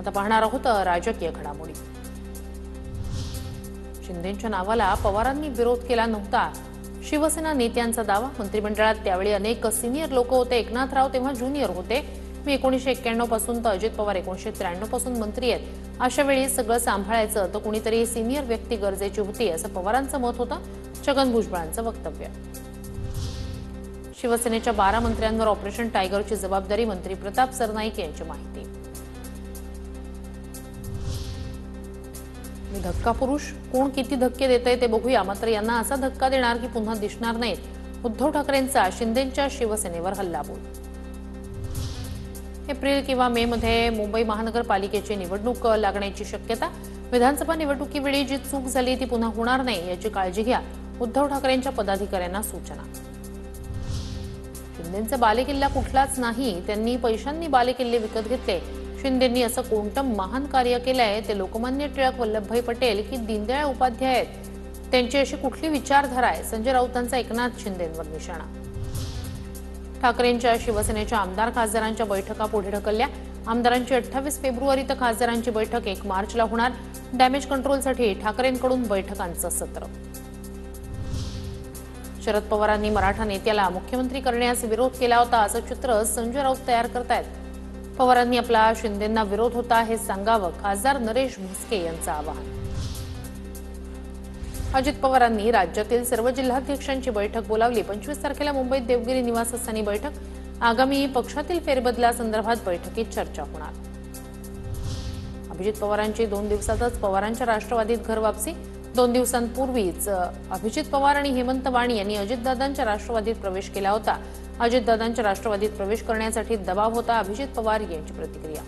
आता पाहणार आहोत राजकीय घडामोडी। शिंदेंच्या नावाला पवारांनी विरोध केला नव्हता, शिवसेना नेत्यांचा दावा। मंत्रिमंडळात त्यावेळी अनेक सिनियर लोक होते। एकनाथराव तेव्हा ज्युनियर होते। मी 1991 पासून तर अजित पवार 1993 पासून मंत्री आहेत। अशा वेळी सगळं सांभाळायचं तर कुणीतरी सिनियर व्यक्ती गरजेची होती, असं पवारांचं मत होतं। छगन भुजबळांचं वक्तव्य। शिवसेनेच्या 12 मंत्र्यांवर ऑपरेशन टायगरची जबाबदारी, मंत्री प्रताप सरनाईक यांची माहिती। मी धक्का पुरुष, कोण किती धक्के देतंय ते बघूया, मात्र यांना असा धक्का देणार की पुन्हा दिसणार नाहीत। उद्धव ठाकरेंचा शिंदेंच्या शिवसेनेवर हल्लाबोल। एप्रिल किंवा मे मध्ये मुंबई महानगरपालिकेची निवडणूक लागण्याची शक्यता। विधानसभा निवडणुकीवेळी जी चूक झाली ती पुन्हा होणार नाही याची काळजी घ्या, उद्धव ठाकरेंच्या पदाधिकाऱ्यांना सूचना। शिंदेंचा बालेकिल्ला कुठलाच नाही, त्यांनी पैशांनी बालेकिल्ले विकत घेतले। शिंदेंनी असं कोणतं महान कार्य केलंय ते लोकमान्य टिळक वल्लभभाई पटेल की दीनदयाळ उपाध्याय आहेत, त्यांची अशी कुठली विचारधारा आहे? संजय राऊतांचा एकनाथ शिंदेंवर निशाणा। ठाकरेंच्या शिवसेनेच्या आमदार खासदारांच्या बैठका पुढे ढकलल्या। आमदारांची 28 फेब्रुवारी तर खासदारांची बैठक 1 मार्चला होणार। डॅमेज कंट्रोलसाठी ठाकरेंकडून बैठकांचं सत्र। शरद पवारांनी मराठा नेत्याला मुख्यमंत्री करण्यास विरोध केला होता, असं चित्र संजय राऊत तयार करतायत। पवारांनी आपला शिंदेंना विरोध होता हे सांगावं, खासदार नरेश म्हस्के यांचं आवाहन। अजित पवारांनी राज्यातील सर्व जिल्हाध्यक्षांची बैठक बोलावली। 25 तारखेला मुंबईत देवगिरी निवासस्थानी बैठक। आगामी पक्षातील फेरबदलासंदर्भात बैठकीत चर्चा होणार। अभिजित पवारांची 2 दिवसातच पवारांच्या राष्ट्रवादीत घर वापसी। 2 दिवसांपूर्वीच अभिजित पवार आणि हेमंत वाणी यांनी अजितदादांच्या राष्ट्रवादीत प्रवेश केला होता। अजितदादांच्या राष्ट्रवादीत प्रवेश करण्यासाठी दबाव होता, अभिजित पवार यांची प्रतिक्रिया।